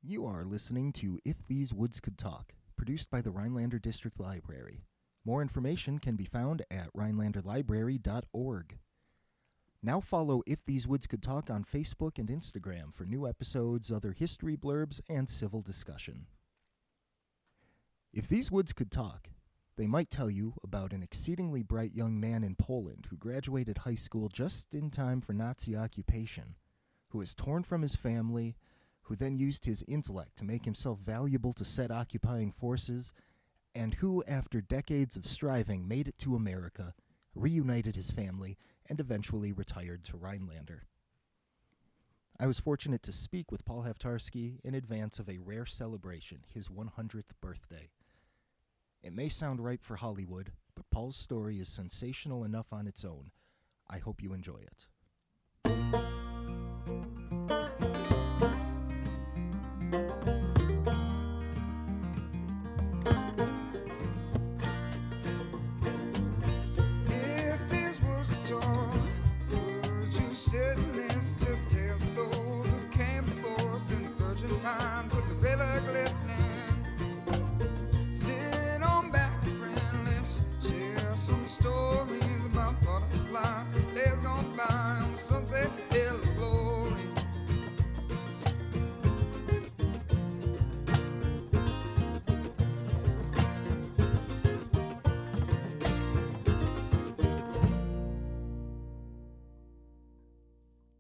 You are listening to If These Woods Could Talk, produced by the Rhinelander District Library. More information can be found at rhinelanderlibrary.org. Now follow If These Woods Could Talk on Facebook and Instagram for new episodes, other history blurbs, and civil discussion. If these woods could talk, they might tell you about an exceedingly bright young man in Poland who graduated high school just in time for Nazi occupation, who was torn from his family, who then used his intellect to make himself valuable to said occupying forces, and who, after decades of striving, made it to America, reunited his family, and eventually retired to Rhinelander. I was fortunate to speak with Paul Haftarski in advance of a rare celebration, his 100th birthday. It may sound ripe for Hollywood, but Paul's story is sensational enough on its own. I hope you enjoy it. If these words could talk, would you sit and listen to the tales of those who came before us in the virgin pines with the river glistening? Sit on back with friendlips, share some stories about butterflies, days gone by on the sunset hill of glory.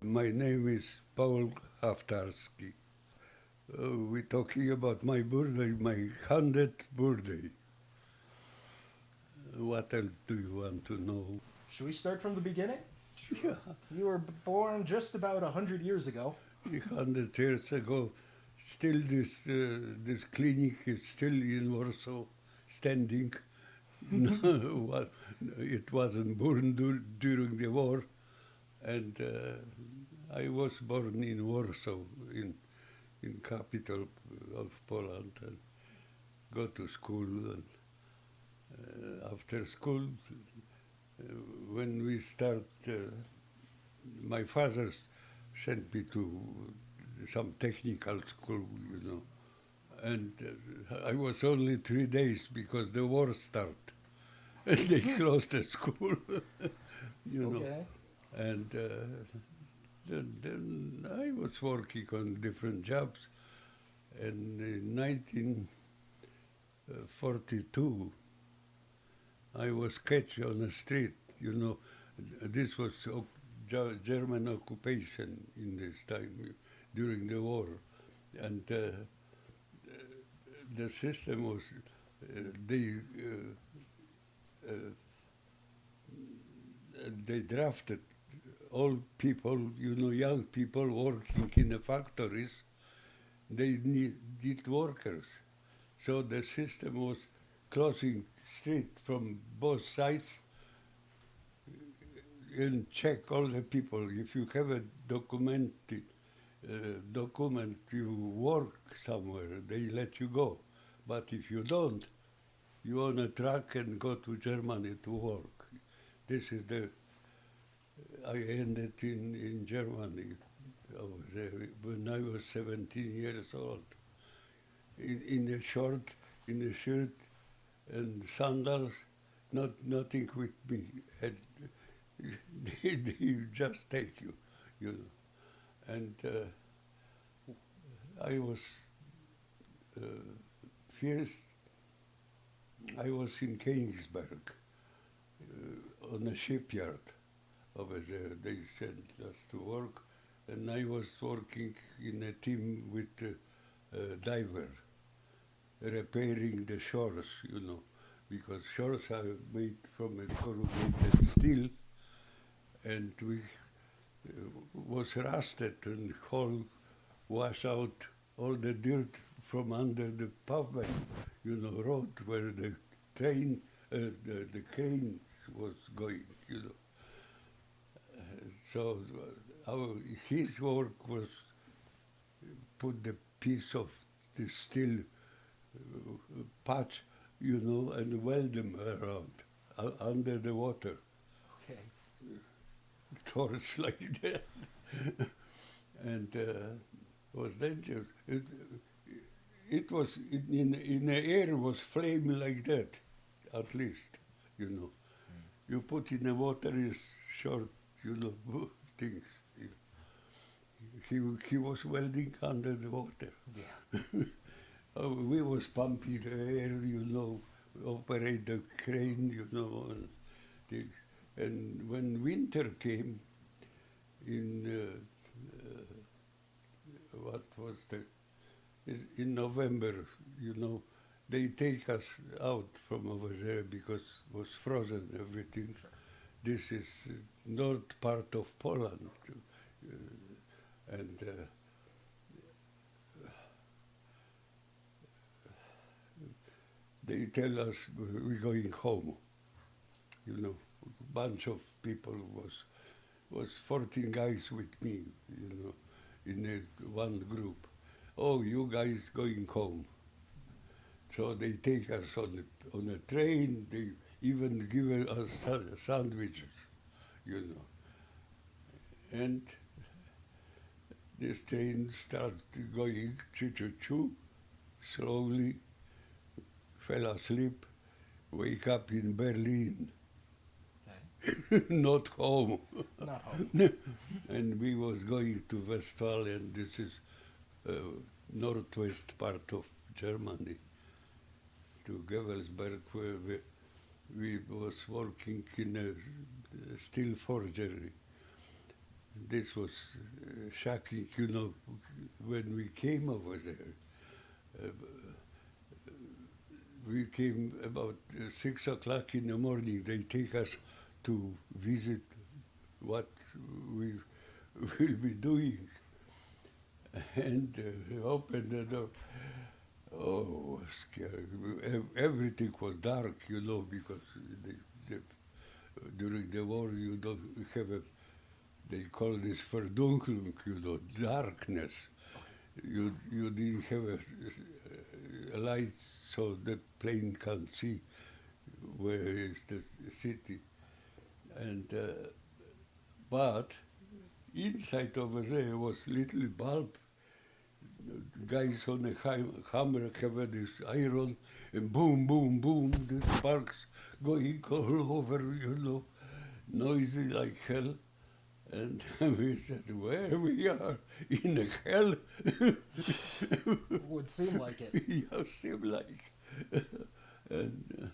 My name is Paul Haftarski. We're talking about my birthday, my 100th birthday. What else do you want to know? Should we start from the beginning? Yeah, You were born just about 100 years ago. 100 years ago, still this clinic is still in Warsaw, standing. It wasn't born during the war, and I was born in Warsaw, in capital of Poland, and go to school. And after school, when we start, my father sent me to some technical school, and I was only 3 days because the war started, and they closed the school, Okay. and then I was working on different jobs, and in 1942, I was catch on the street. This was German occupation in this time during the war, and the system was they drafted all people, young people working in the factories. They need workers, so the system was closing street from both sides and check all the people. If you have a document you work somewhere, they let you go. But if you don't, you on a truck and go to Germany to work. This is I ended in Germany when I was 17 years old. In a shirt and sandals, nothing with me. And they just take you, And I was first. I was in Königsberg on a shipyard over there. They sent us to work, and I was working in a team with a diver, repairing the shores, because shores are made from a corrugated steel, and we was rusted and whole wash out all the dirt from under the pavement, road where the train, the crane was going, So his work was put the piece of the steel patch, and weld them around under the water. Okay. Torch like that. And was dangerous. it was in the air was flame like that, at least, you know. You put in the water is short, you know, things. He was welding under the water. Yeah. We was pumping the air, you know, operate the crane, you know, and things. And when winter came, in what was in November, you know, they take us out from over there because it was frozen everything. Sure. This is north part of Poland, and they tell us we're going home. You know, a bunch of people was 14 guys with me, you know, in one group. Oh, you guys going home. So they take us on a train. They even give us sandwiches, you know. And this train started going choo-choo-choo, slowly, fell asleep, wake up in Berlin, Okay. not home. Not home. And we was going to Westphalia, and this is northwest part of Germany, to Gevelsberg, where we was working in a steel forgery. This was shocking, you know, when we came over there. We came about 6 o'clock in the morning. They take us to visit what we will be doing. And opened the door. Oh, was scary. Everything was dark, you know, because during the war you don't have they call this Verdunklung, you know, darkness. You didn't have a light so the plane can see where is the city. And but inside over there was little bulb. Guys on a hammer have this iron, and boom, boom, boom, the sparks going all over, you know, noisy like hell. And we said, where we are, in a hell? Would seem like it. Yeah, seem like. And,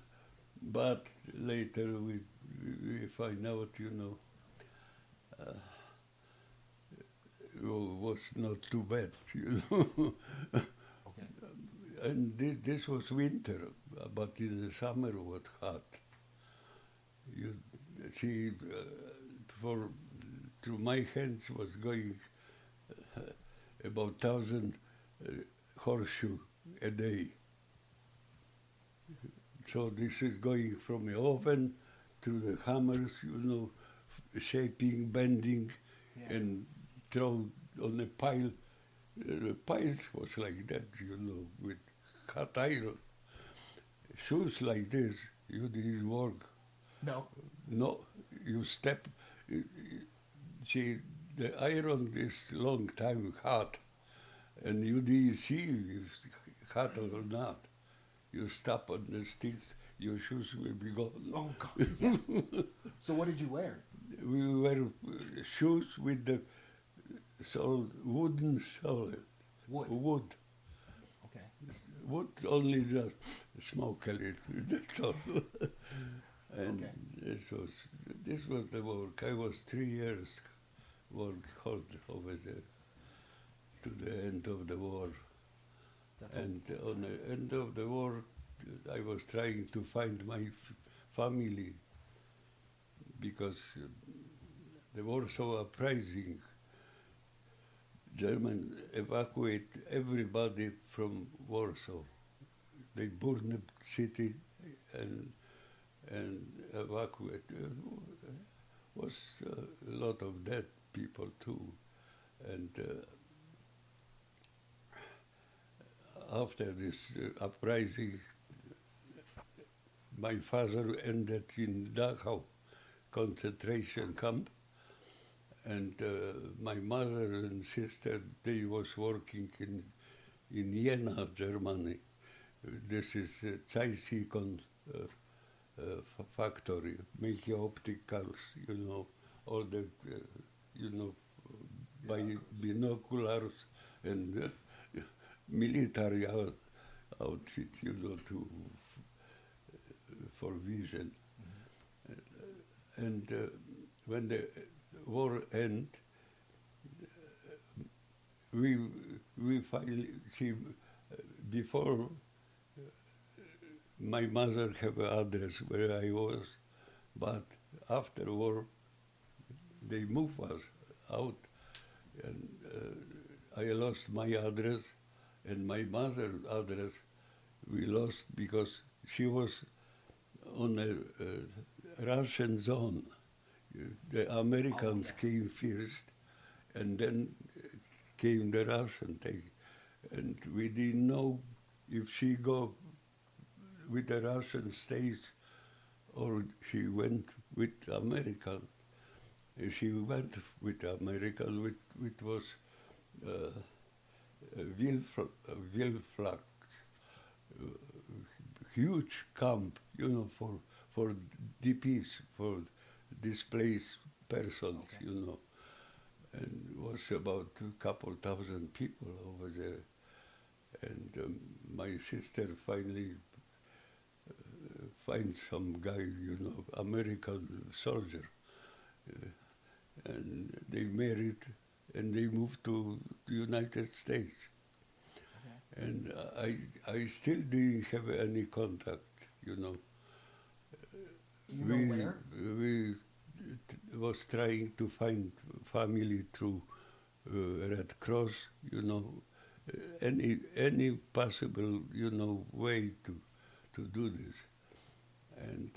but later we find out, you know, was not too bad, you know. Okay. And this was winter, but in the summer it was hot. You see, through my hands was going about 1,000 horseshoe a day. So this is going from the oven to the hammers, you know, shaping, bending, Yeah. and throw on a pile. The piles was like that, you know, with hot iron. Shoes like this, you didn't work. No. No, you step. See, the iron is long time hot, and you didn't see if it's hot or not. You step on the sticks, your shoes will be gone. Oh God. Yeah. So what did you wear? We wear shoes with the wooden sole. Wood. Wood. Okay. Wood only just smoke a little, that's all. And Okay. this was the work. I was 3 years work hard over there to the end of the war. That's And on the end of the war, I was trying to find my family because the Warsaw Uprising, Germans evacuate everybody from Warsaw. They burned the city and evacuate. Was a lot of dead people too, and after this uprising, my father ended in Dachau concentration camp, and my mother and sister, they was working in in Jena, Germany. This is Zeiss-Ikon factory, making opticals, all the, by binoculars and military outfit, for vision. And when the war ended, we finally see before my mother have an address where I was, but after war they moved us out, and I lost my address, and my mother's address we lost because she was on a Russian zone. The Americans came first, and then came the Russian thing. And we didn't know if she go with the Russian states or she went with American. She went with American, which was Wilflag, huge camp, for DPs, for displaced persons, and was about a couple thousand people over there. And my sister finally finds some guy, American soldier, and they married, and they moved to the United States. Okay. And I still didn't have any contact, Where? We was trying to find family through Red Cross, any possible, way to do this. And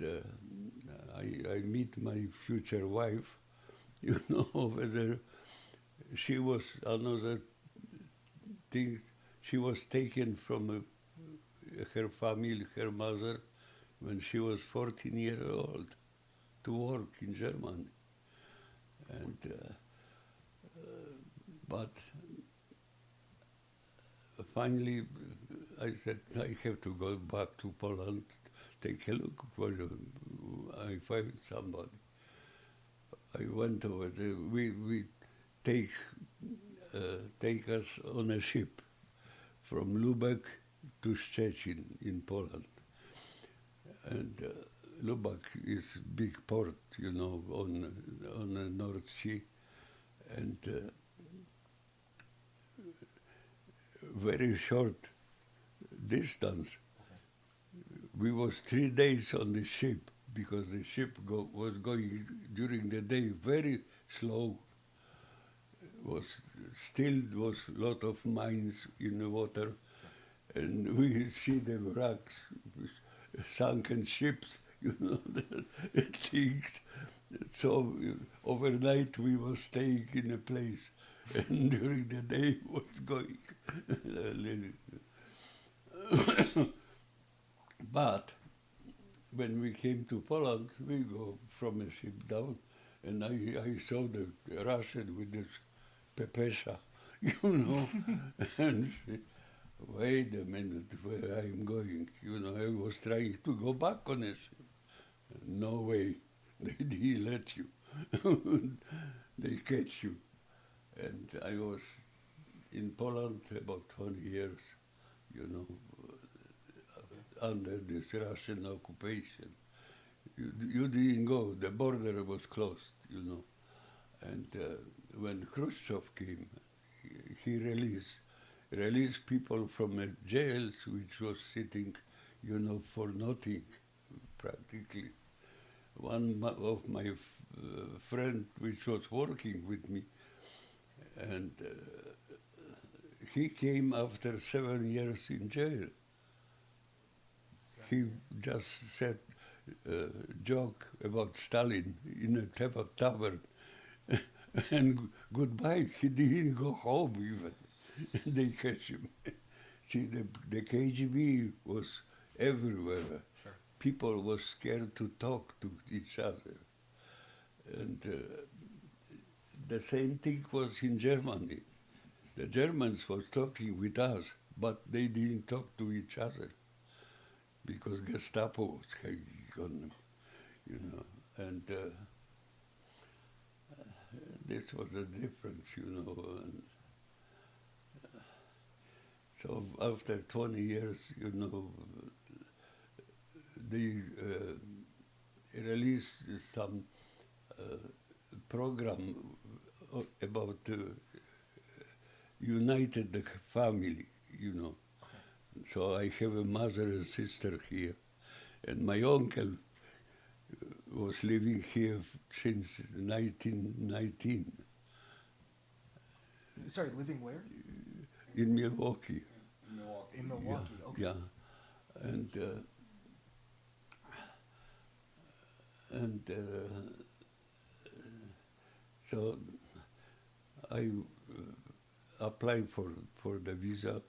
I meet my future wife, over there. She was another thing. She was taken from her family, her mother, when she was 14 years old, to work in Germany. And but finally, I said, I have to go back to Poland, take a look whether I find somebody. I went over there. We take us on a ship from Lubeck to Szczecin in Poland. And Lubeck is big port, on the North Sea, and very short distance. Okay. We was 3 days on the ship because the ship was going during the day very slow. Was a lot of mines in the water, and we see the wrecks, sunken ships, the things. So overnight we were staying in a place, and during the day was going. But when we came to Poland, we go from a ship down, and I saw the Russian with this pepesha, and say, wait a minute, where I'm going? I was trying to go back on a ship. No way, they didn't let you. They catch you. And I was in Poland about 20 years, under this Russian occupation. You didn't go, the border was closed, And when Khrushchev came, he released people from jails which was sitting, for nothing, practically. One of my friend which was working with me, and he came after 7 years in jail. He just said a joke about Stalin in a tavern, and goodbye. He didn't go home even. They catch him. See, the KGB was everywhere. Sure. People were scared to talk to each other. And the same thing was in Germany. The Germans was talking with us, but they didn't talk to each other because Gestapo was hanging on them, you know, and this was the difference, you know. And so after 20 years, you know, they released some program about united the family, you know. So I have a mother and sister here, and my uncle was living here since 1919 Sorry, living where? in Milwaukee. In Milwaukee. Yeah, Okay. yeah, and so I applied for the visa.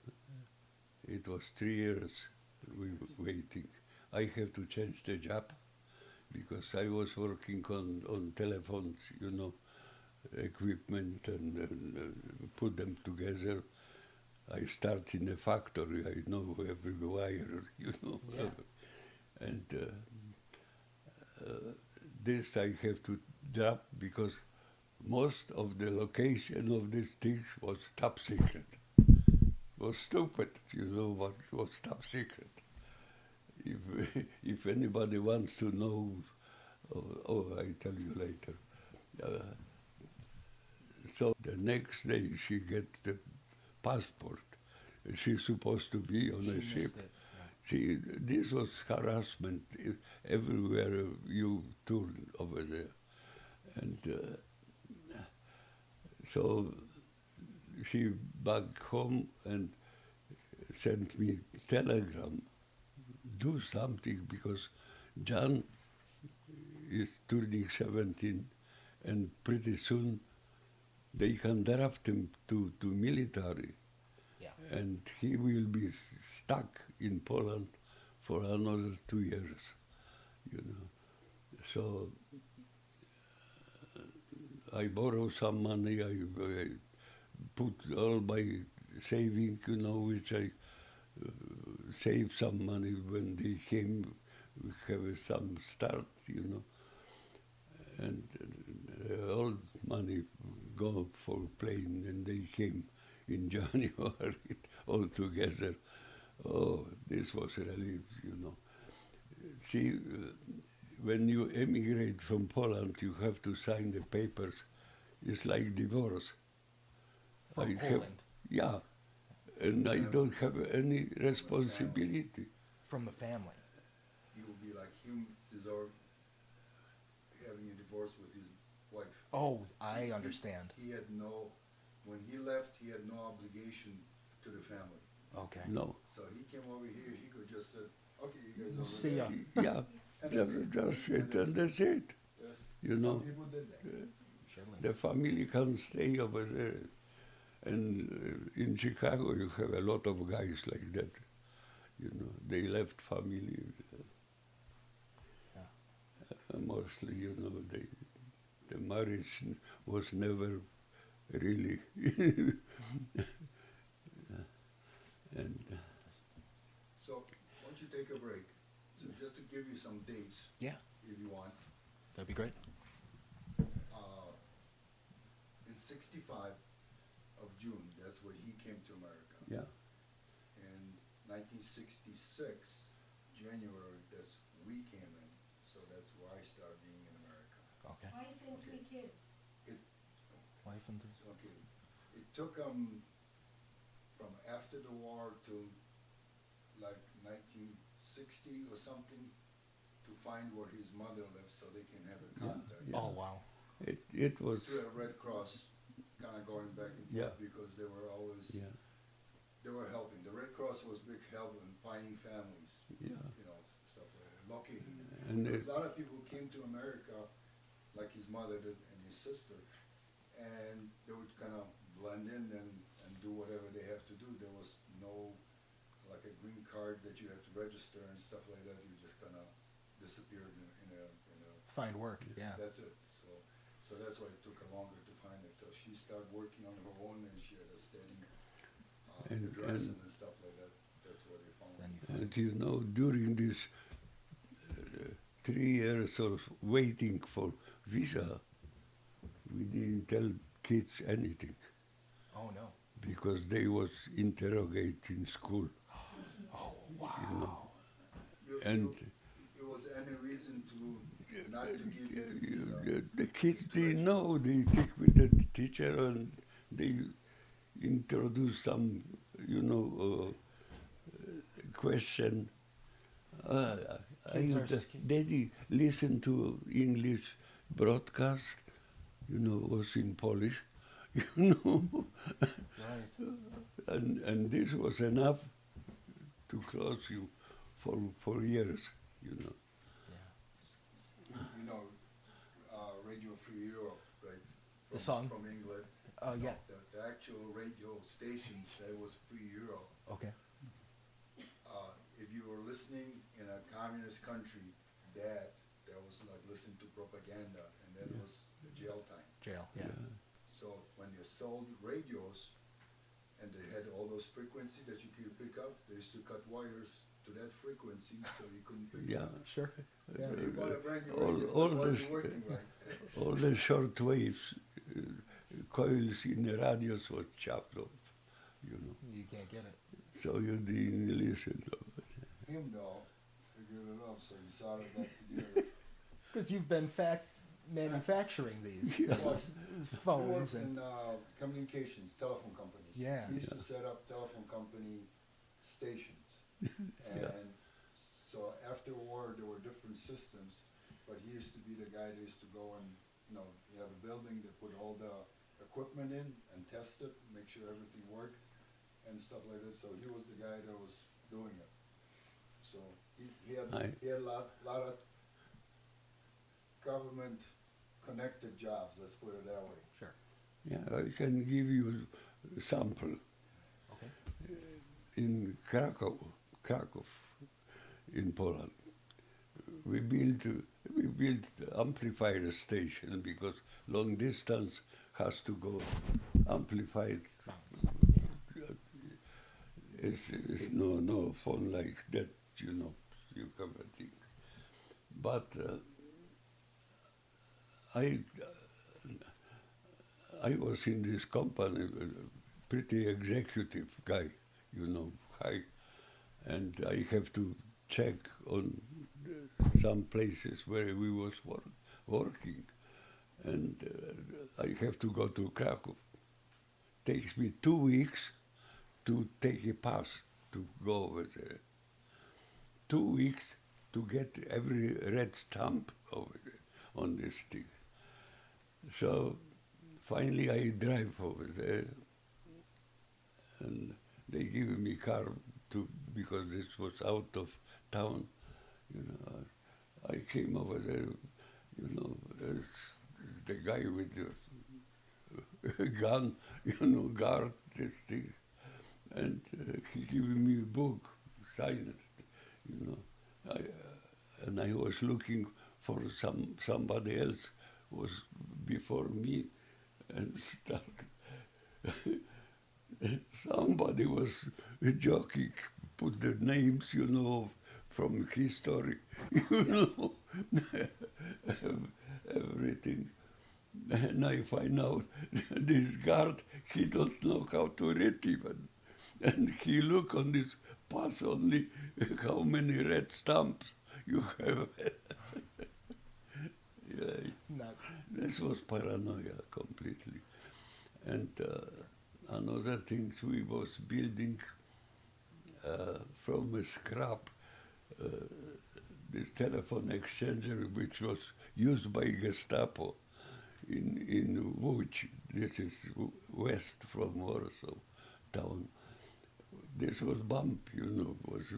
It was 3 years we were waiting. I have to change the job because I was working on telephones, you know, equipment and put them together. I start in a factory. I know every wire, you know, Yeah. and this I have to drop because most of the location of these things was top secret. Was stupid, you know, what was top secret. If anybody wants to know, I tell you later. So the next day she get the passport. She's supposed to be on a She ship. missed it. Yeah. See, this was harassment everywhere you turned over there. And so she back home and sent me telegram, do something because John is turning 17 and pretty soon they can draft him to military. Yeah. And he will be stuck in Poland for another 2 years, you know. So I borrow some money, I put all my saving, you know, which I save some money when they came, we have some start, you know. And all money go for plane, and they came in January all together. Oh, this was relief, you know. See, when you emigrate from Poland, you have to sign the papers. It's like divorce. From Poland. Yeah, and I don't have any responsibility. From the family. He will be like him, deserve having a divorce with his wife. Oh, I understand. He had no, when he left, he had no obligation to the family. Okay. No. So he came over here, he could just say, okay, you guys over See there. ya. Yeah, just it, and that's it. Yes. You Some know. people did that. Surely. The family can stay over there. And in Chicago, you have a lot of guys like that. You know, they left family. Mostly, you know, the marriage was never really. And So, why don't you take a break? So just to give you some dates, Yeah, if you want. that'd be great. In 65 of June, that's when he came to America. yeah, In 1966, January, that's we came in. So that's where I started being in America. Okay. Wife and 3 kids. Wife and three. Okay. It took him from after the war to like 1960 or something to find where his mother lived so they can have a contact. Yeah. Oh, wow. it was, To a Red Cross, kind of going back and Yeah. forth because they were always, yeah, they were helping. The Red Cross was big help in finding families, yeah. you know, stuff like that, locating them. And Because a lot of people came to America, like his mother did and his sister, and they would kind of blend in and do whatever they have to do. There was no, like a green card that you had to register and stuff like that. You just kind of disappeared in a Find work, yeah. that's it. So that's why it took her longer to find it. Till she started working on her own and she had a steady. And, dressing and stuff like that. That's what they found. Then you and you know, during this 3 years of waiting for visa, we didn't tell kids anything Oh no. because they was interrogated in school. Oh wow. You know. You, And it was any reason to not to give you the visa? the kids, they know, they take with the teacher and they introduce some, you know, question. Kids are scared. Daddy, listen to English broadcast, you know, was in Polish, you know. Right. And this was enough to close you for years, you know. You know, Radio Free Europe, right? The song? From England. Oh yeah. The actual radio station that was Free Europe. Okay. If you were listening in a communist country, that was like listening to propaganda, and that was the jail time. Jail. Yeah. So when you sold radios, and they had all those frequencies that you could pick up, they used to cut wires to that frequency, so you couldn't pick it up. Sure. Yeah. So you bought a brand new All- radio, all it wasn't this- working right. All the short waves coils in the radios were chopped off, you know. You can't get it. So you didn't listen to it. Him though, figured it out, so he soldered that together. Because you've been manufacturing these Yeah. things, He phones worked and in communications, telephone companies. Yeah. He used to set up telephone company stations. And so after war, there were different systems, but he used to be the guy that used to go and, you know, you have a building that put all the equipment in and test it, make sure everything worked and stuff like that. So he was the guy that was doing it. So he had a lot of government connected jobs, let's put it that way. sure. Yeah, I can give you a sample. Okay. In Krakow, in Poland, we built amplifier station because long distance has to go amplified. It's no phone like that, you know, you cover things. But I was in this company, pretty executive guy, you know, high, and I have to check on some places where we was working, and I have to go to Krakow. Takes me 2 weeks to take a pass to go over there. 2 weeks to get every red stamp over there on this thing. So finally I drive over there, and they give me car because this was out of town. You know, I came over there. You know, the guy with the gun, you know, guard this thing, and he gave me a book, signed it. You know, and I was looking for somebody else was before me, and start. Somebody was joking, put the names, you know, from history, you know, everything. And I find out this guard, he don't know how to read even. And he look on this pass only how many red stamps you have. Yeah, Not this was paranoia completely. And another thing, we was building from a scrap this telephone exchanger which was used by Gestapo in Łódź. This is west from Warsaw town. This was bump, you know, was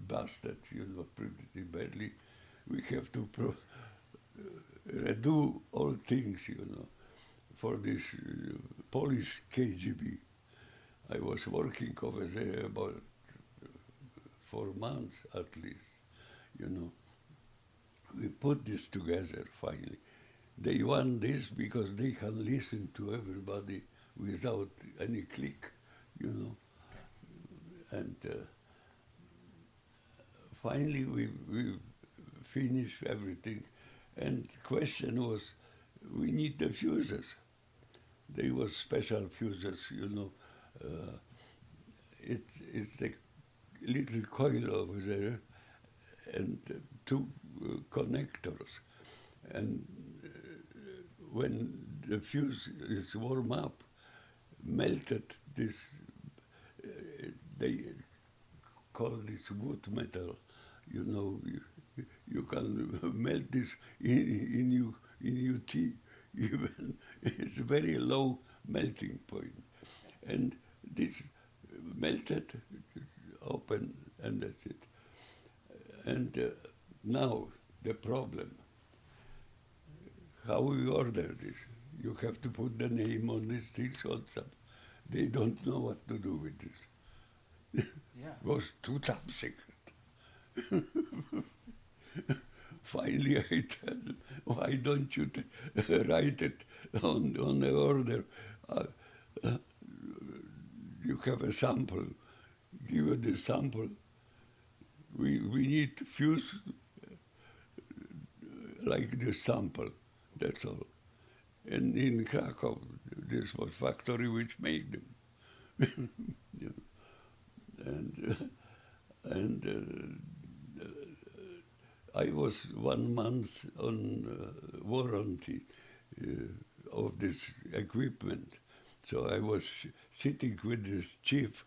busted, you know, pretty badly. We have to redo all things, you know, for this Polish KGB. I was working over there about 4 months at least, you know. We put this together finally. They want this because they can listen to everybody without any click, you know. And finally we finished everything, and the question was, we need the fuses. They were special fuses, you know. It's a little coil over there, and two connectors. And when the fuse is warm up, melted this, they call this wood metal. You know, you can melt this in your tea. Even it's very low melting point, and this melted, open, and that's it. And now the problem: how we order this? You have to put the name on these things on some. They don't know what to do with this. Yeah. Was too top secret. Finally, I tell them, why don't you write it on the order? You have a sample. Give it the sample. We need fuse like the sample. That's all. And in Krakow, this was factory which made them. You know. And I was 1 month on warranty of this equipment. So I was sitting with this chief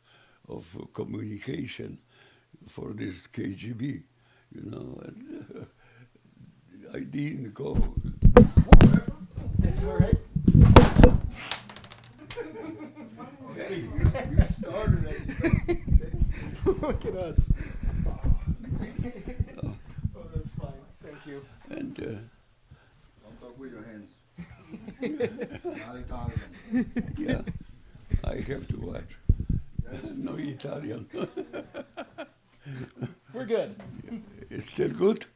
of communication for this KGB, you know, and I didn't go. That's all right. Okay, you started it. Look at us. Oh, that's fine. Thank you. And Don't talk with your hands. Not Italian. yeah, I have to watch. No Italian. We're good. It's still good?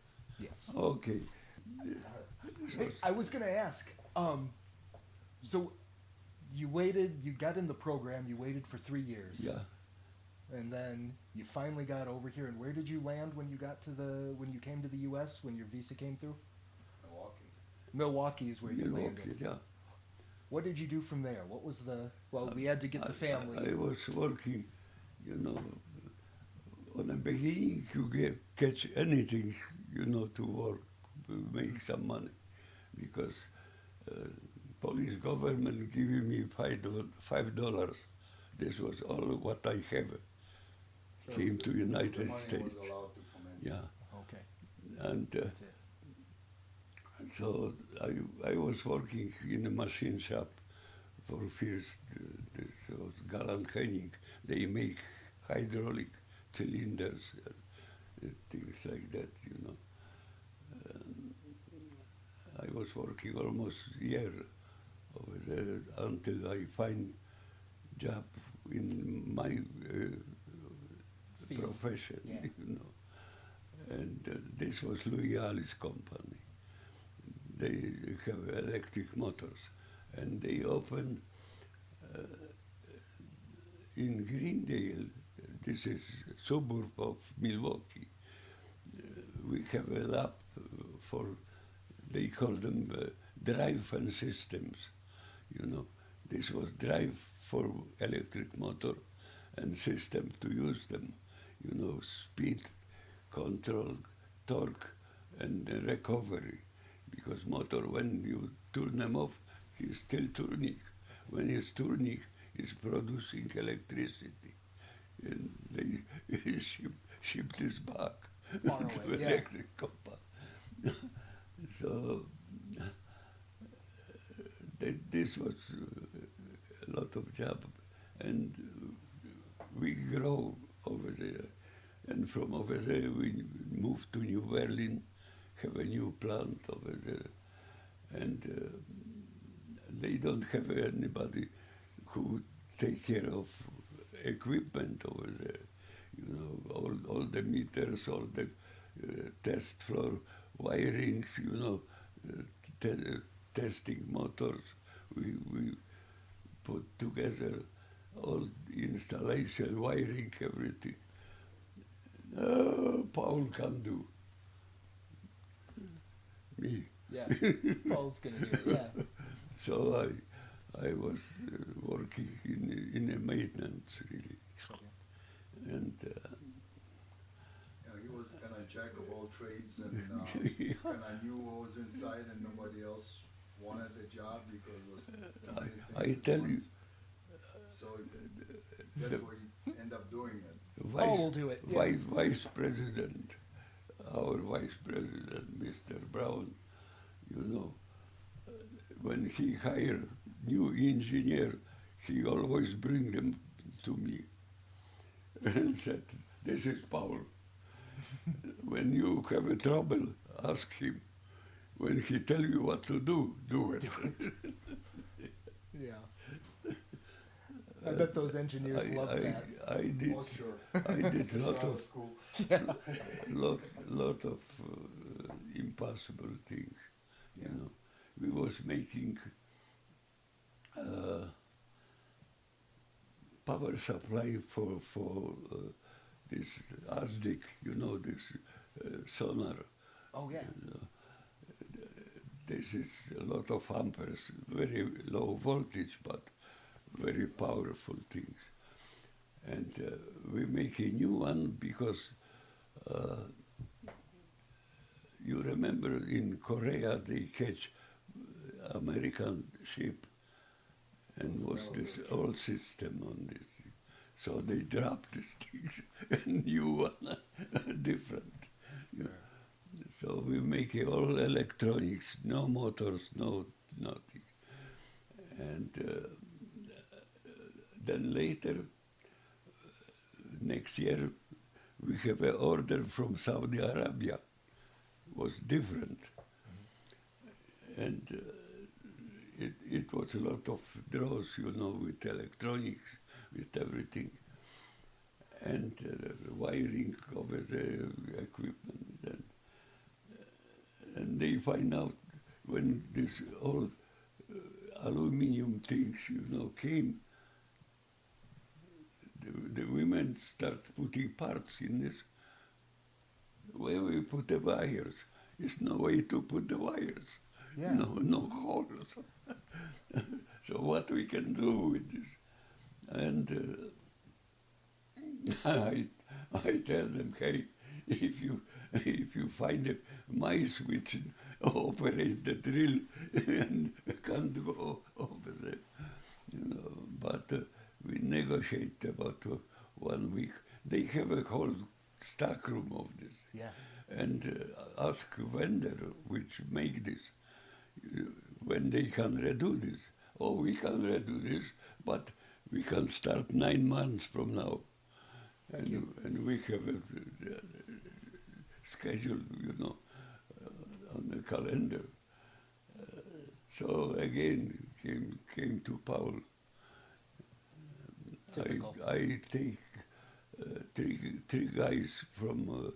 Yes. Okay. Hey, I was going to ask, so you waited, you got in the program, you waited for 3 years. Yeah. And then you finally got over here. And where did you land when you came to the U.S., when your visa came through? Milwaukee. Milwaukee is where you Milwaukee, landed. yeah. What did you do from there? What was we had to get the family. I was working, you know, on the beginning you catch anything, you know, to work, make some money. Because Polish government giving me $5. This was all what I have. Sure. Came to The United money States. was allowed to come in. Yeah. Okay. And That's it. so I was working in a machine shop for first, this was Galant Henning. They make hydraulic cylinders, things like that, you know. I was working almost a year over there until I find job in my Field. profession, Yeah. you know. And this was Louis Ali's company. They have electric motors, and they opened in Greendale. This is a suburb of Milwaukee. We have a lab for, they call them drive and systems. You know, this was drive for electric motor and system to use them. You know, speed, control, torque, and recovery. Because motor, when you turn them off, he's still turning. When he's turning, he's producing electricity. And they ship this back Far to away, yeah. electric company. So this was a lot of job, and we grow over there. And from over there, we moved to New Berlin, have a new plant over there. And they don't have anybody who take care of equipment over there. You know, all the meters, all the test floor wirings, you know, testing motors. We put together all the installation, wiring, everything. Paul can do. Me. Yeah, Paul's gonna do it. Yeah. So I was working in a maintenance really, and He was kind of jack of all trades and kind of knew what was inside, and nobody else wanted the job because it was too many things I at tell once. you, So that's what you end up doing it. Paul will do it. Yeah. Vice President, our Vice President, Mr. Brown, you know, when he hire new engineer, he always bring them to me and said, "This is Paul. When you have a trouble, ask him. When he tell you what to do, do it." Yeah. I bet those engineers love that. I did. Oh, sure. I did Straight lot out of school. lot of impossible things. You know, we was making power supply for this ASDIC. You know, this sonar. Oh yeah. This is a lot of amperes, very low voltage, but very powerful things. And we make a new one because you remember in Korea they catch American ship and was this old system on this. So they dropped these things, a new one, different. You know. So we make it all electronics, no motors, no nothing. And then later, next year, we have an order from Saudi Arabia. Was different. And it was a lot of draws, you know, with electronics, with everything. And wiring of the equipment. And they find out when this old aluminium things, you know, came, the women start putting parts in this. Where we put the wires? There's no way to put the wires. Yeah. No holes. So what we can do with this? And I tell them, hey, if you find a mice which operate the drill and can't go over there, you know. But we negotiate about 1 week. They have a whole stock room of this. Yeah. And ask vendor which make this when they can redo this. Oh, we can redo this, but we can start 9 months from now. And we have a schedule, you know, on the calendar. So again, came to Paul. Typical. I take three guys from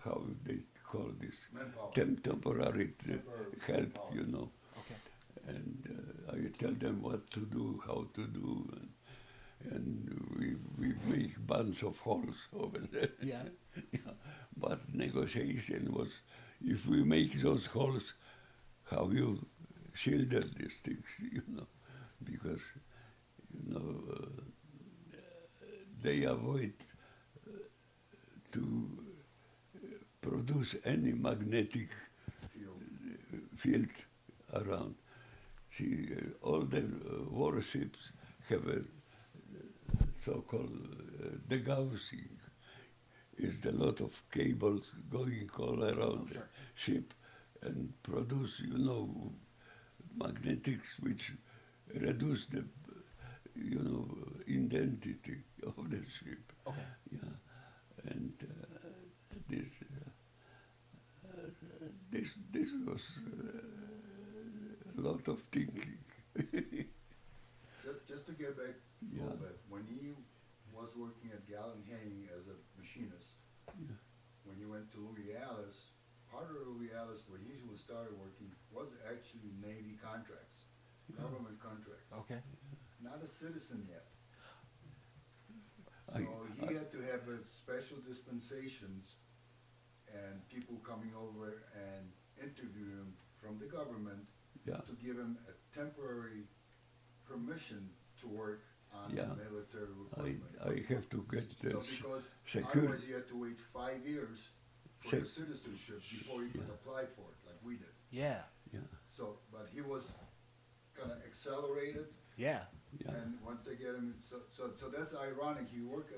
how they call this, Manpower. temporary help, power. you know. Okay. And I tell them what to do, how to do, and we make bunch of holes over there. Yeah. Yeah. But negotiation was, if we make those holes, how you shield these things, you know, because, you know, they avoid to produce any magnetic field around. See, all the warships have a so-called degaussing. Is a lot of cables going all around the ship and produce, you know, magnetics which reduce the, you know, identity of the ship. Okay. Yeah, and this was a lot of thinking. Just to get back a Yeah. little bit, when he was working at Gallen Henning as a machinist, Yeah. when he went to Louis Alice, part of Louis Alice, when he was started working, was actually Navy contracts. government contracts. Okay. Not a citizen yet. So I- he had to have special dispensations and people coming over and interview him from the government Yeah. to give him a temporary permission to work on Yeah. military I equipment. have to get So the because security. otherwise you had to wait 5 years for Sec- your citizenship before you could Yeah. apply for it, like we did. Yeah. Yeah, So, but he was kind of accelerated, Yeah. yeah. and once they get him, so that's ironic. He worked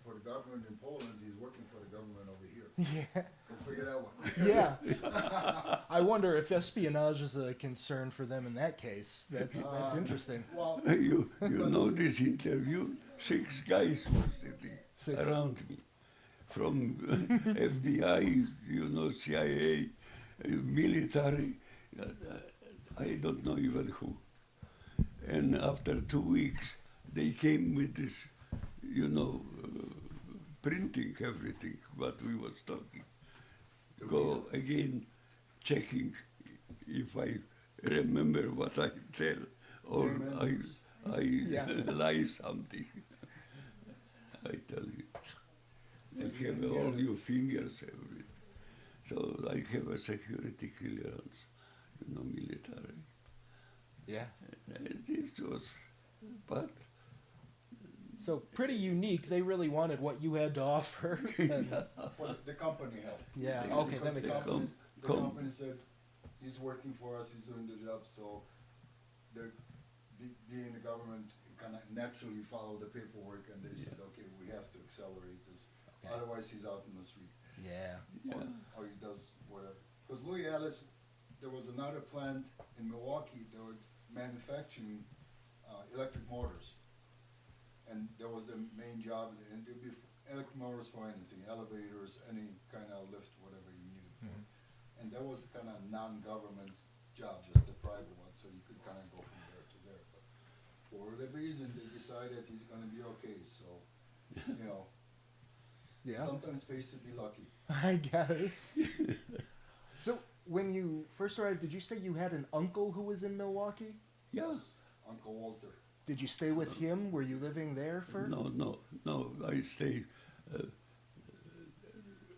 for the government in Poland. He's working for the government over here. Yeah. Go figure that one. Yeah. I wonder if espionage is a concern for them in that case. That's interesting. Well, You know this interview, 6 guys were sitting Six. around me. From FBI, CIA, military, I don't know even who. And after 2 weeks, they came with this, printing everything, what we was talking. Go again, checking if I remember what I tell, or Same answers. I Yeah. lie something. I tell you. I have all your fingers, everything. So I have a security clearance, military. Yeah. This was, but So pretty unique. They really wanted what you had to offer. And- well, the company helped. yeah. Okay, that makes sense. The company said, he's working for us, he's doing the job, so being the government, kind of naturally follow the paperwork, and they said, okay, we have to accelerate this. Okay. Otherwise, he's out in the street. Yeah. Or he does whatever. Because Louis Alice, there was another plant in Milwaukee that were manufacturing electric motors. And that was the main job, and there'd be electric motors for anything, elevators, any kind of lift, whatever you needed for. And that was kind of non-government job, just a private one, so you could kind of go from there to there. But for whatever reason, they decided he's gonna be okay, so, Yeah. sometimes pays to be lucky. I guess. So when you first arrived, did you say you had an uncle who was in Milwaukee? yeah. Uncle Walter. Did you stay with him? Were you living there for? No, I stayed.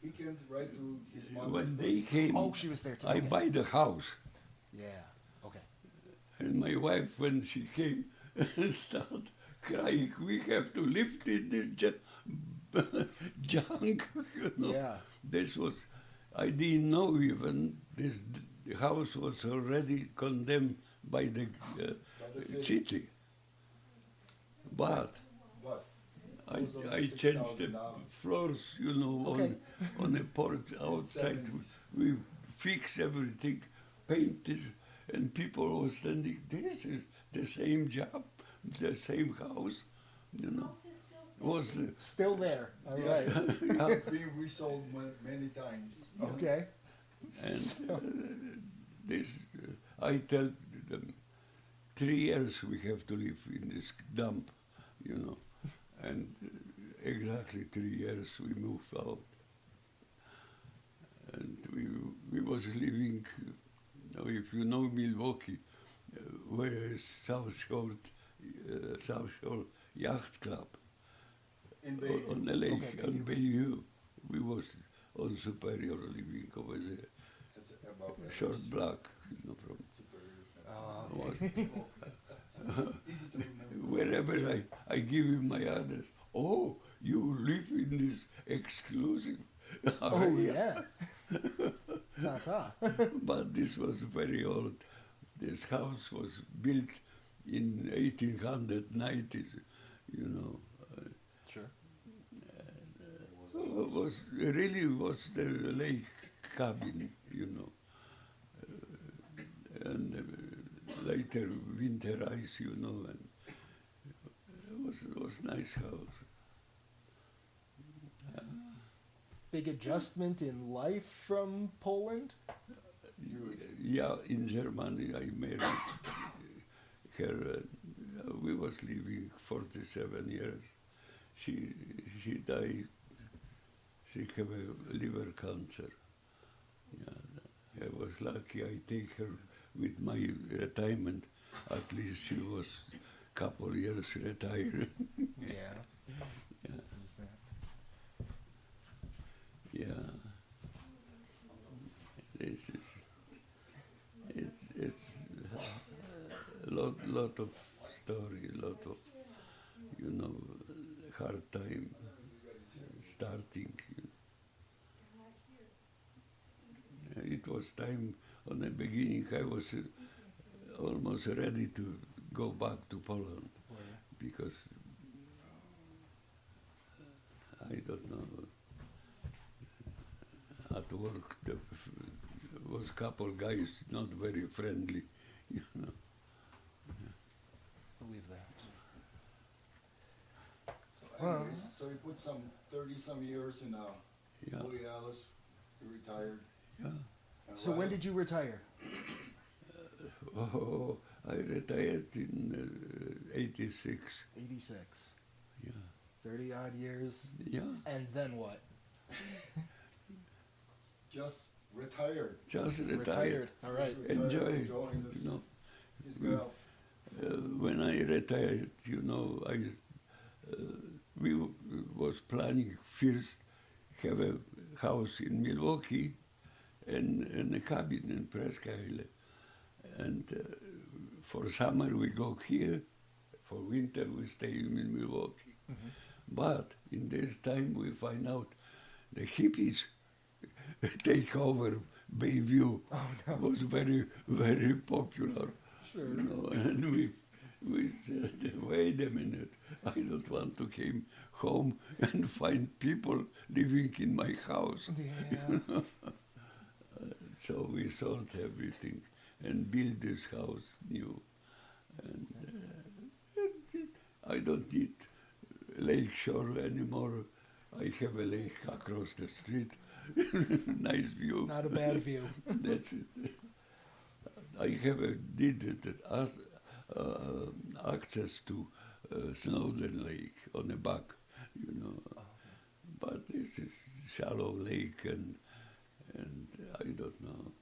He came right to his mother. When they came, Oh, she was there too. I okay. buy the house. Yeah. Okay. And my wife, when she came, started crying, we have to lift in this junk. Yeah. This was, I didn't know even, the house was already condemned by the the city. city. But But I, It was only I changed the $6,000. floors, Okay. on the porch outside. 70s. We fix everything, painted, and people were standing. This is the same job, the same house, Was Still there. All Yes. right. yeah, It's being resold many times. Okay. and this I tell them 3 years we have to live in this dump, and exactly 3 years we moved out, and we was living. If you know Milwaukee, where is South Shore Yacht Club In Bay on the lake Okay, on Bayview. We was on Superior living over there. It's above Short block, from Oh, Easy to remember. wherever I give him my address. Oh, you live in this exclusive oh area. yeah. Ta-ta. But this was very old. This house was built in 1890s, Sure. was the lake cabin, and later winterized, and it was nice house. Big adjustment in life from Poland. Yeah, in Germany I married her. We was living 47 years. She died. She have a liver cancer. Yeah, I was lucky. I take her with my retirement At least she was couple years retired. Yeah. Yeah. There's that. Yeah. It's a lot of story, lot of, hard time starting. It was time on the beginning I was almost ready to go back to Poland because I don't know, at work there was couple guys not very friendly, Believe that. So anyways, so he put some 30-some years in Yeah, Louis Alice. He retired. yeah. And So when Ryan- did you retire? Oh, I retired in 86. 86. Yeah, 30 odd years. yeah. And then what? just retired. Just retired. Retired. All right. Retired, Enjoy. enjoying this. He's we- got When I retired, we was planning first have a house in Milwaukee and a cabin in Presque Isle. And for summer we go here, for winter we stay in Milwaukee. Mhm. But in this time we find out the hippies take over Bayview. Oh, no. Was very, very popular. Sure. And we said, wait a minute, I don't want to come home and find people living in my house. Yeah. So we sold everything and built this house new. And I don't need lake shore anymore. I have a lake across the street. Nice view. Not a bad view. That's it. I have access to Snowden Lake on the back, But this is shallow lake and I don't know.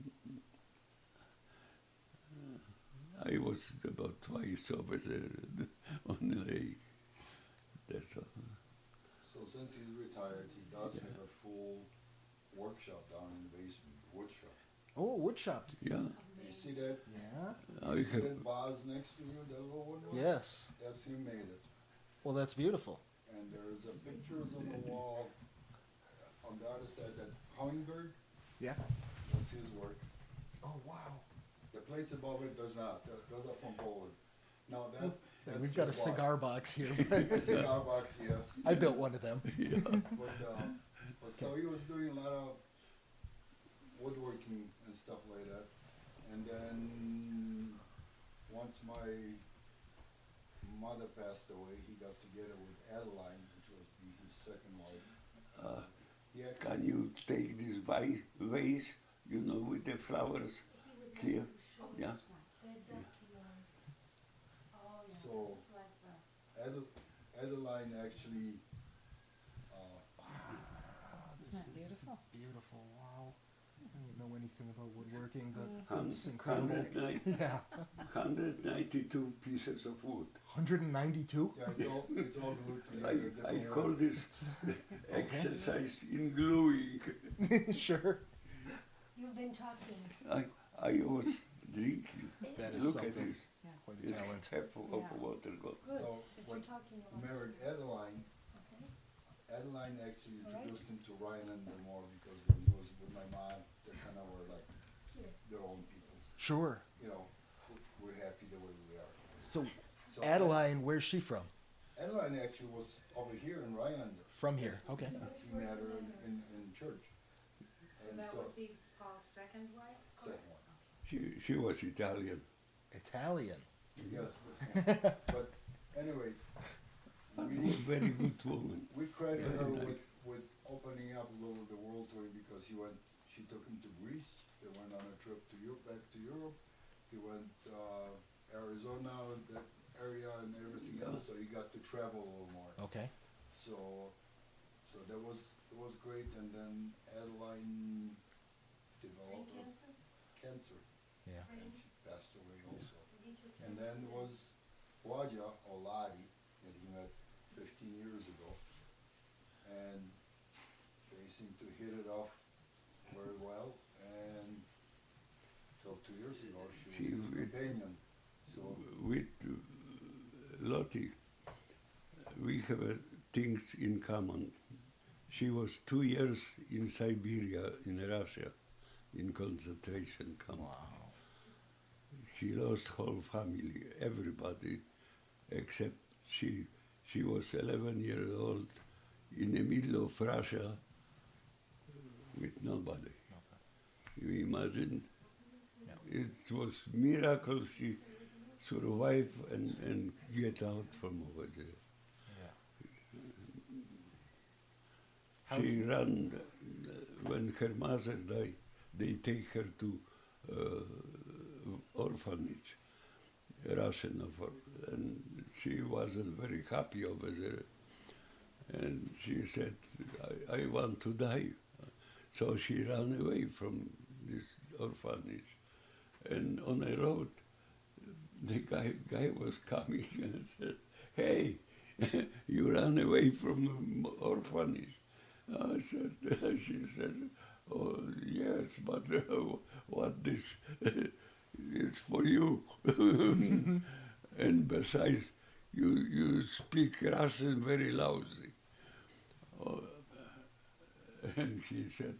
I was about twice over there on the lake. That's all. So since he's retired, he does have a full workshop down in the basement, woodshop. Oh, woodshop. Yeah, You see that? Yeah. I You see have. that vase next to you, that little one? Yes. That's him made it. Well, that's beautiful. And there's pictures on the wall on the other side, that hummingbird, Yeah. that's his work. Oh, wow. The plates above it does not, those are from Poland. Now that's We've got a just cigar box here. A cigar box, yes. I built one of them. But so he was doing a lot of woodworking and stuff like that. And then once my mother passed away, he got together with Adeline, which was his second wife. He actually, Can you take this vase, with the flowers here? Yeah. so Adeline actually, This Isn't that is beautiful? Beautiful. Wow. I don't know anything about woodworking, but Hun- it's incredible. 190 Yeah. 192 pieces of wood. 192? yeah, it's all glued I together. call this exercise in gluing. Sure. You've been talking. I was drinking. That is Look something. at this. Quite a It's talent. half of Yeah. water gone. Good, So, but when you're talking a lot. Married Adeline, Okay. Adeline actually All right. introduced him to Rhinelander more because when he was with my mom, they kind of were like Here. their own people. Sure. We're happy the way we are. So, So Adeline, where's she from? Adeline actually was over here in Rhinelander. From here. Okay. He met her in church. So And that so- would be Paul's second wife? Second one. She was Italian. Italian. Yes. But anyway, we, Very good woman. we credit Very her nice. with opening up a little the world to him because she took him to Greece. They went on a trip to Europe, back to Europe. He went Arizona, that area and everything Yeah. else. So he got to travel a little more. Okay. So that was great. And then Adeline Brain developed cancer? cancer, Yeah. and she passed away also. He took And then there was Waja or Ladi that he met 15 years ago. And they seemed to hit it off very well. And till 2 years ago, she See, was his with- companion. So With Lottie, we have things in common. She was 2 years in Siberia, in Russia, in concentration camp. Wow. She lost whole family, everybody, except she. She was 11 years old in the middle of Russia with nobody. You imagine? Yeah. It was miracle she survived and get out from over there. Yeah. How- She ran, when her mother died, they take her to orphanage, Russian orphanage, and she wasn't very happy over there. And she said, I want to die. So she ran away from this orphanage. And on the road, the guy was coming and said, hey, you ran away from the orphanage. I said, she said, oh, yes, but what this is for you. And besides, you speak Russian very lousy. Oh, and she said,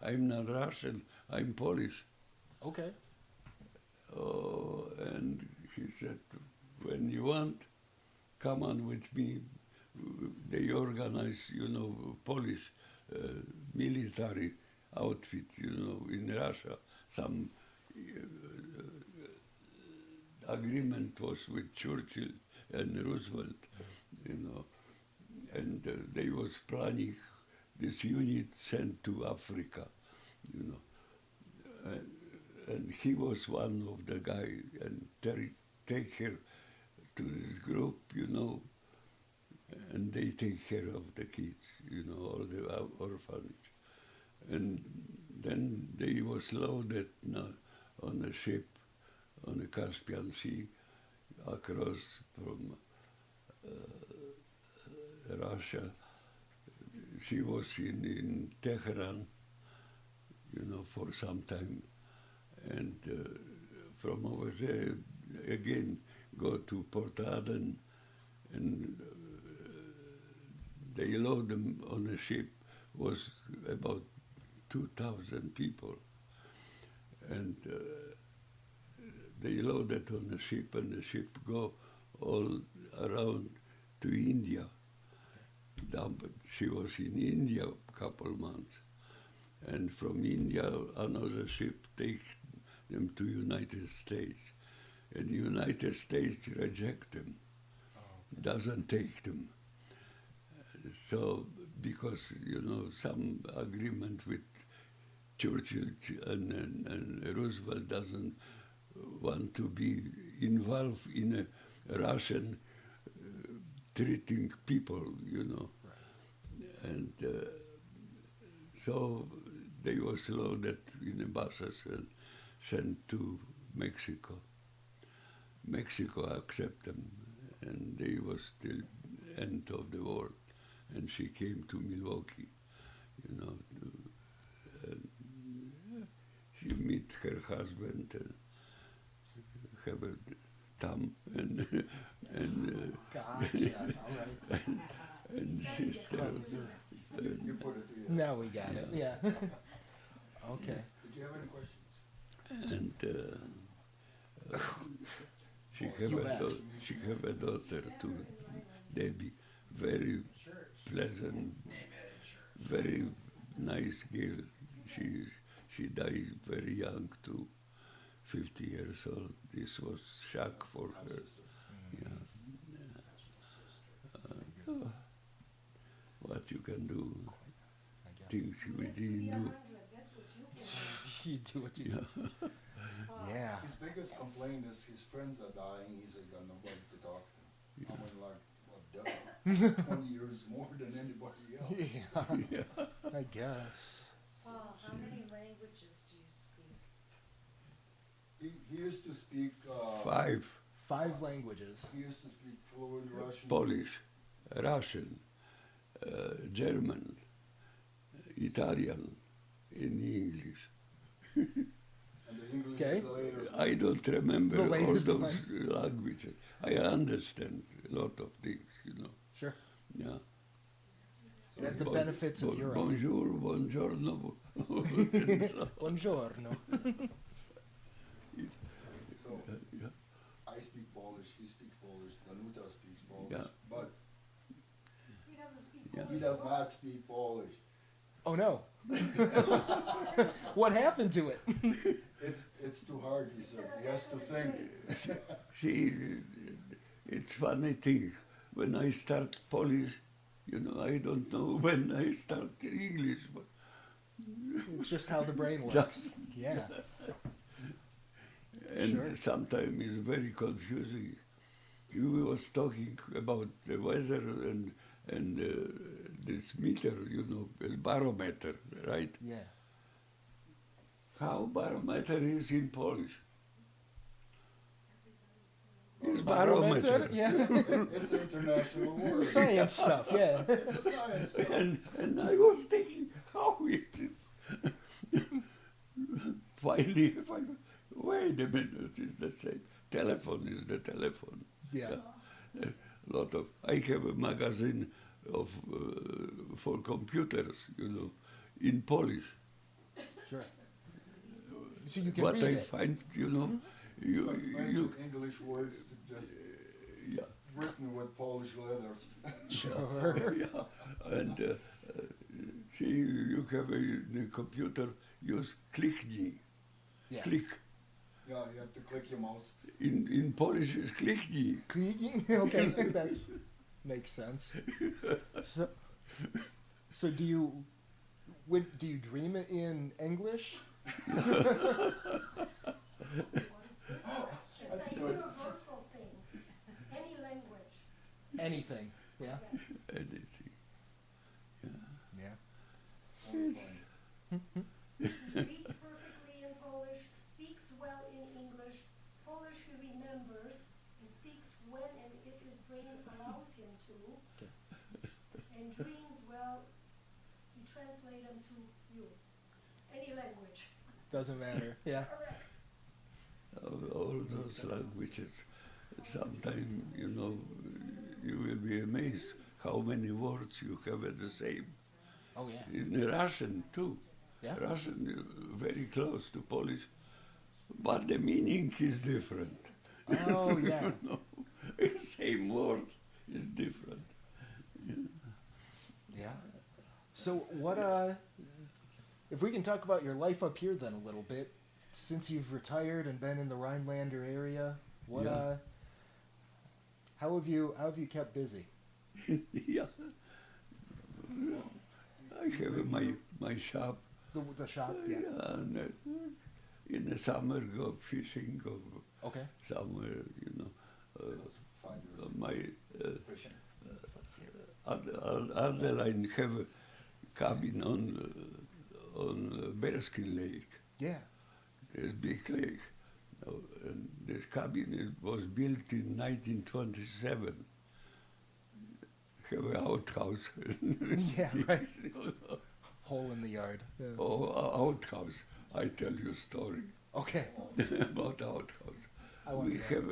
I'm not Russian, I'm Polish. Okay. Oh, and she said, when you want, come on with me. They organize, Polish military outfit, in Russia. Some agreement was with Churchill and Roosevelt, and they was planning this unit sent to Africa, and he was one of the guy and take her to this group, and they take care of the kids, all the orphanage. And then they was loaded on a ship on the Caspian Sea across from Russia. She was in Tehran, for some time. And from over there, again, go to Port Aden, and they load them on a ship, was about 2,000 people. And they loaded on the ship, and the ship go all around to India. She was in India a couple months. And from India, another ship take them to United States. And the United States reject them, doesn't take them. So, because, some agreement with Churchill and Roosevelt doesn't want to be involved in a Russian treating people, Right. And so they was loaded in the buses and sent to Mexico. Mexico accept them, and they was till end of the war, and she came to Milwaukee, and she meet her husband and have a thumb and Gotcha. All right. and sister. you put it to Now we got it. Yeah. Okay. Did you have any questions? And she You bet. she have a daughter too, Debbie, very pleasant, very nice girl. She died very young too, 50 years old. This was shock for her. Yeah. What you can do, I guess. things we Live to be didn't do. 100, that's what you can do. You do what you do. Yeah. His biggest complaint is his friends are dying. He's got nobody to talk to. I mean, like, what, duh? 20 years more than anybody else. Yeah. I guess. Paul, how many languages do you speak? He used to speak 5 languages. He used to speak fluent Russian. Polish, Russian, German, Italian, and English. And the English Okay. is the latest. I don't remember The all latest those languages. I understand a lot of things, you know. Sure. Yeah. That the benefits of Europe. Bonjour, buongiorno. Buongiorno. So Yeah. I speak Polish, he speaks Polish, Danuta speaks Polish, Yeah. but He doesn't speak Yeah. he does not speak Polish. Oh no. What happened to it? It's too hard, he said. He has to think. See, it's funny thing. When I start Polish, you know, I don't know when I start English, but It's just how the brain works. just, Yeah. and Sure. sometimes it's very confusing. You was talking about the weather and this meter, you know, the barometer, right? Yeah. How barometer is in Polish? It's barometer. Yeah. It's an international word. Science stuff, yeah. It's a science. And I was thinking, how is it? Finally, wait a minute, it's the same. Telephone is the telephone. Yeah. A lot of. I have a magazine of for computers, you know, in Polish. Sure. So you can What read I it. find, you know, you Fancy English words to just yeah. written with Polish letters. Sure. Yeah, and see, you have the computer use kliknij, Yeah. click. Yeah, you have to click your mouse. In Polish, it's kliknij. Okay, that makes sense. So do you dream it in English? It's a good. universal thing. Any language. Anything. Yeah. Anything. Yeah. That's fine. Reads perfectly in Polish, speaks well in English. Polish he remembers and speaks when and if his brain allows him to. And dreams well, he translates them to you. Any language. Doesn't matter. Yeah. Correct. All those languages. Sometimes, you know, you will be amazed how many words you have at the same. Oh yeah. In Russian too. Yeah. Russian is very close to Polish, but the meaning is different. Oh yeah. No, same word is different. Yeah. So what if we can talk about your life up here then a little bit, since you've retired and been in the Rhinelander area, what Yeah. how have you kept busy? Yeah. I have my shop. The shop, yeah. And in the summer go fishing, go Okay. somewhere, you know. 5 years My fishing. Adeline have a cabin on Bearskin Lake. Yeah. There's big lake. And this cabin was built in 1927. Have an outhouse. Yeah, right. Hole in the yard. Yeah. Oh, outhouse. I tell you a story Okay. about outhouse. I want We to know. have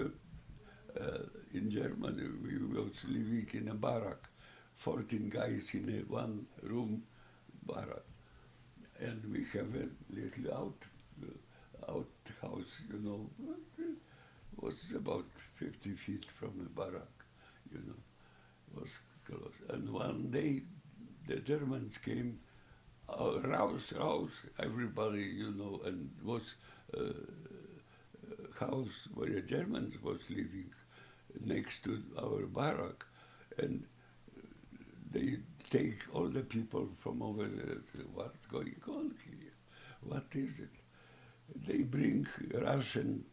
in Germany, we was living in a barrack, 14 guys in a one room barrack. And we have a little outhouse, you know, was about 50 feet from the barrack, you know, was close. And one day the Germans came, rouse, everybody, you know, and was house where the Germans was living next to our barrack, and they take all the people from over there. What's going on here? What is it? They bring Russian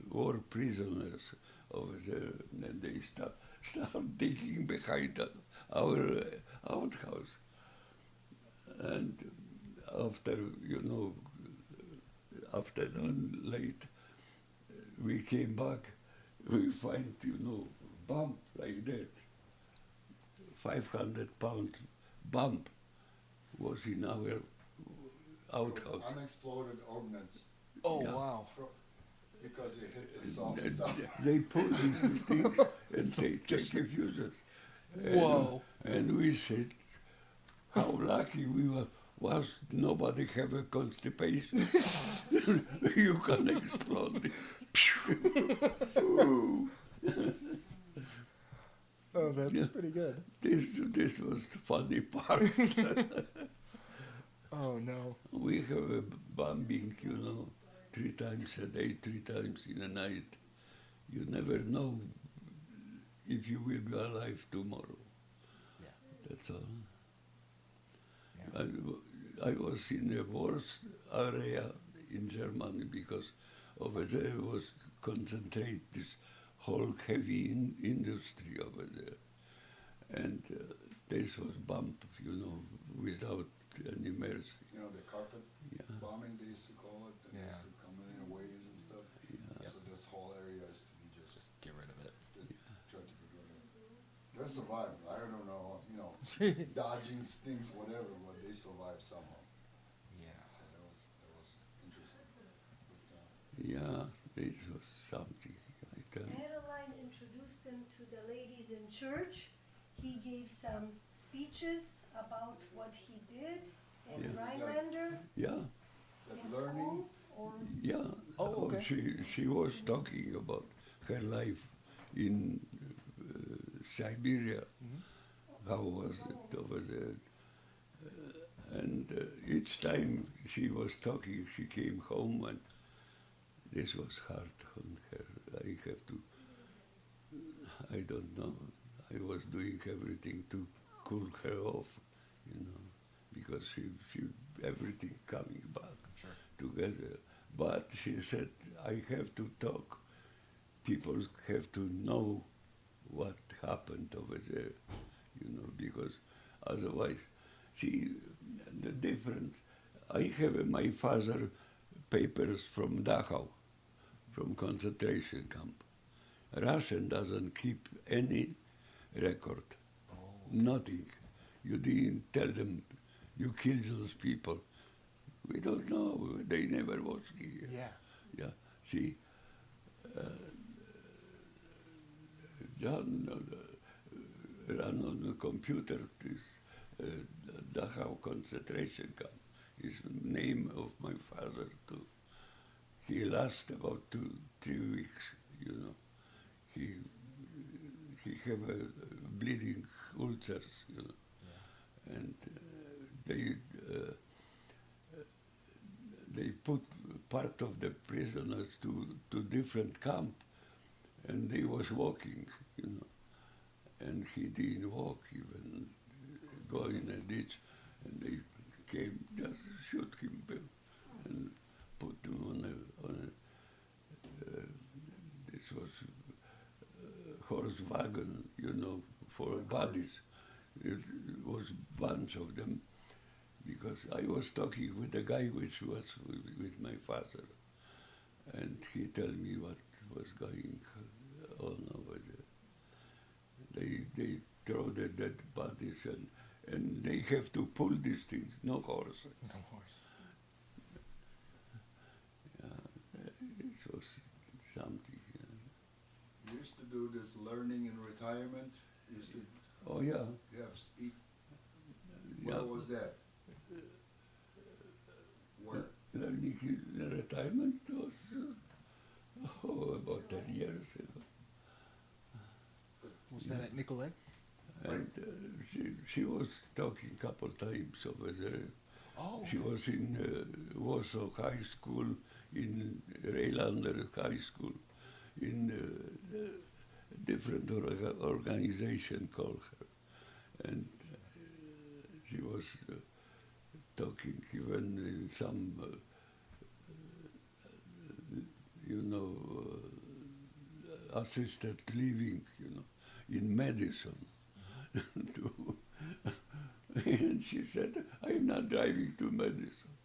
war prisoners over there, and they start digging behind our outhouse. And after, you know, afternoon late, we came back. we find, bump like that. 500-pound bump was in our outhouse. Unexploded ordnance Oh, Yeah. wow. because it hit the soft And stuff. they pull these things and they take the fuses. Whoa. And we said, how lucky we was nobody have a constipation. You can explode this. Ooh. Oh, that's Yeah. pretty good. This was the funny part. Oh, no. We have a bombing, 3 times a day, 3 times in a night. You never know if you will be alive tomorrow. Yeah. That's all. Yeah. I was in the worst area in Germany because over there was concentrate this whole heavy industry over there. And this was bump, without any mercy. The carpet Yeah. bombing, they used to call it. And they Yeah. used to come in waves and stuff. Yeah. So this whole area is to be just Get rid of it. try to get rid of it. They survived. I don't know, dodging things, whatever, but they survived somehow. Yeah. So that was interesting. But, Yeah, this was something, I tell you. Adeline introduced them to the ladies in church. He gave some speeches about what he did in Yeah. Rhinelander Yeah, that in learning, school, or yeah. Oh, okay. She was talking about her life in Siberia. Mhm. How was it over there? And each time she was talking, she came home and this was hard on her. I have to, I don't know, I was doing everything to cool her off, because she everything coming back Sure. together. But she said, I have to talk. People have to know what happened over there, because otherwise, see, the difference, I have my father papers from Dachau, from concentration camp. Russian doesn't keep any record, nothing. You didn't tell them you killed those people. We don't know. They never was here. Yeah. Yeah. See, John ran on the computer this Dachau concentration camp. Is the name of my father too. He lasted about 3 weeks. He have a bleeding ulcers. And they put part of the prisoners to different camp, and they was walking, and he didn't walk even, go in a ditch, and they came just shoot him and put him on a this was horse wagon, for bodies. It was bunch of them, because I was talking with the guy which was with my father, and he tell me what was going on over there. They throw the dead bodies and they have to pull these things, no horse. No horse. Yeah, it was something. you used to do this learning in retirement. You used to Oh yeah. have speak. Yeah. Where was that? Where? Learning in retirement was about 10 years ago. Was that at Nicolay? And she was talking a couple times over there. Oh. She was in Warsaw High School, in Rhinelander High School, in different organization called her. And she was talking even in some, assisted living, in medicine. And she said, I'm not driving to medicine.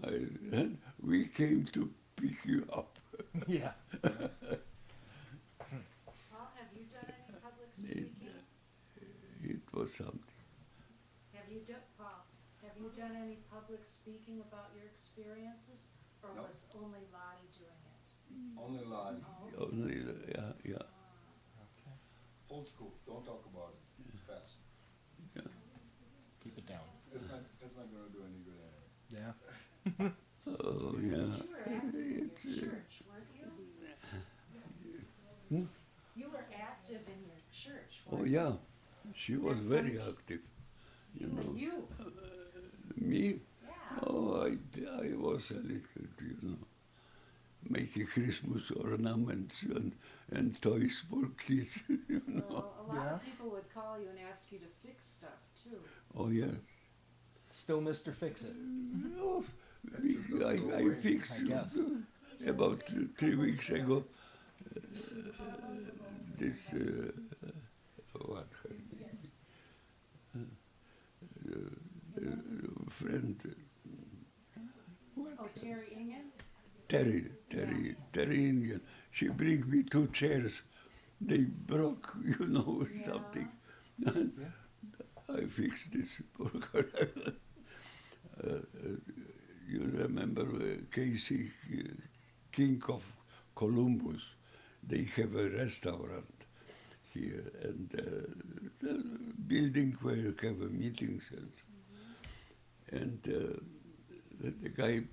And we came to pick you up. Yeah. was something. Have you done any public speaking about your experiences, or No. was only Lottie doing it? Only Lottie. Oh. Only, yeah. Okay. Old school. Don't talk about it. Fast. Keep it down. It's not going to do any good anyway. Yeah. Oh, You yeah. were active in It's, your church, weren't you? Hmm? You were active in your church, Oh, weren't yeah. She was That's very like- active. you? You know. You, Me? yeah. Oh, I was a little, making Christmas ornaments and toys for kids, Well, a lot Yeah. of people would call you and ask you to fix stuff, too. Oh, yes. Still Mr. Fix-It. No, I fixed I guess. about 3 weeks ago this what friend Oh, Terry Ingen? Terry Indian. She bring me 2 chairs. They broke, Yeah. something. And I fixed this for her. You remember Casey, King of Columbus? They have a restaurant here, and the building where you have meetings. And the guy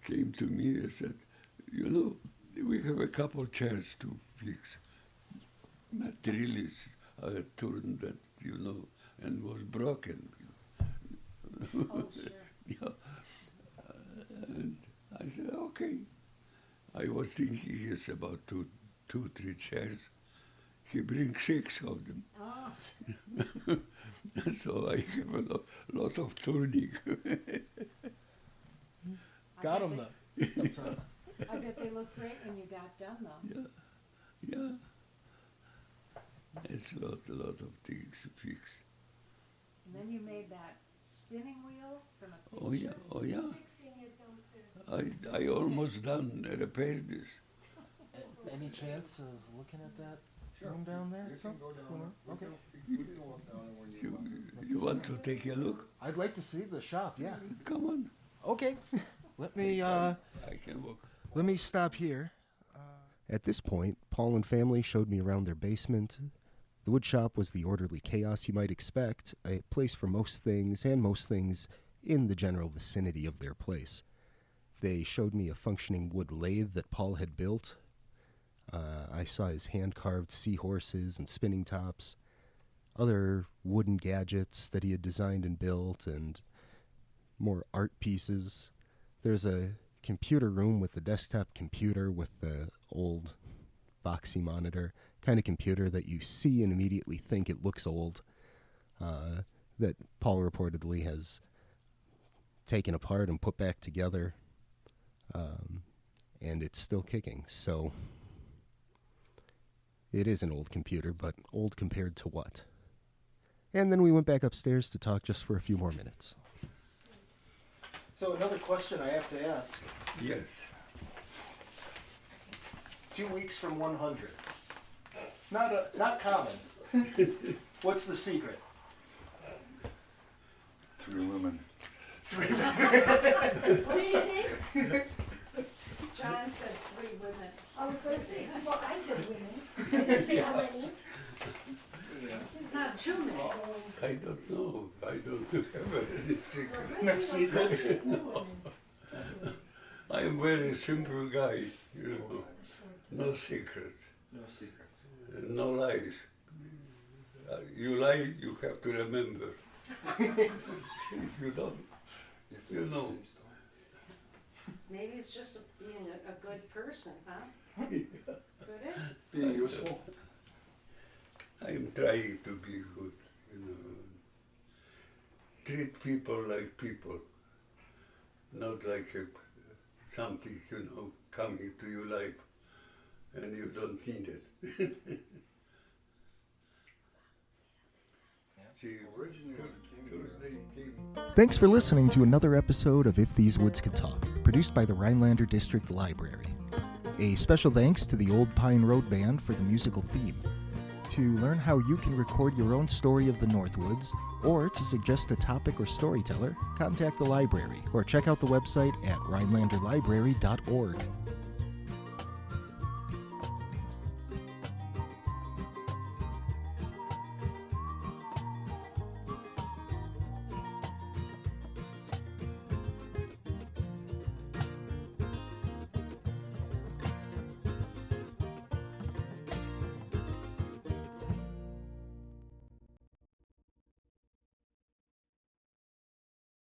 came to me and said, we have a couple chairs to fix. Materials turned that, and was broken. Oh, sure. Yeah. And I said, okay. I was thinking it's about two, 3 chairs. He brings 6 of them. Oh, So I have a lot of turning. Got him though. I bet they look great when you got done, though. Yeah. It's a lot of things to fix. And then you made that spinning wheel from a Oh yeah, picture. Fixing it downstairs. I almost done repaired this. Any chance of looking at that Sure. room down there? You can go down. Okay. We can walk down there when you want. You want to take a look? I'd like to see the shop, yeah. Come on. Okay. Let me I can walk. Let me stop here. At this point, Paul and family showed me around their basement. The wood shop was the orderly chaos you might expect, a place for most things in the general vicinity of their place. They showed me a functioning wood lathe that Paul had built. I saw his hand-carved seahorses and spinning tops, other wooden gadgets that he had designed and built, and more art pieces. There's a computer room with a desktop computer with the old boxy monitor, kind of computer that you see and immediately think it looks old, that Paul reportedly has taken apart and put back together, and it's still kicking. So it is an old computer, but old compared to what? And then we went back upstairs to talk just for a few more minutes. So another question I have to ask. Yes. 2 weeks from 100. Not common. What's the secret? 3 women. What did you say? John said 3 women. I was going to say, well, I said women. I didn't say how many. Not too many. I don't know. I don't have any secret. No secrets. I am very simple guy, No secrets. No secrets. No lies. You lie, you have to remember. If you don't, you know. Maybe it's just being a good person, huh? Could it? Being useful. I am trying to be good, Treat people like people, not like something, coming to your life and you don't need it. See, Originally when it came Tuesday came. Thanks for listening to another episode of If These Woods Could Talk, produced by the Rhinelander District Library. A special thanks to the Old Pine Road Band for the musical theme. To learn how you can record your own story of the Northwoods, or to suggest a topic or storyteller, contact the library or check out the website at rhinelanderlibrary.org.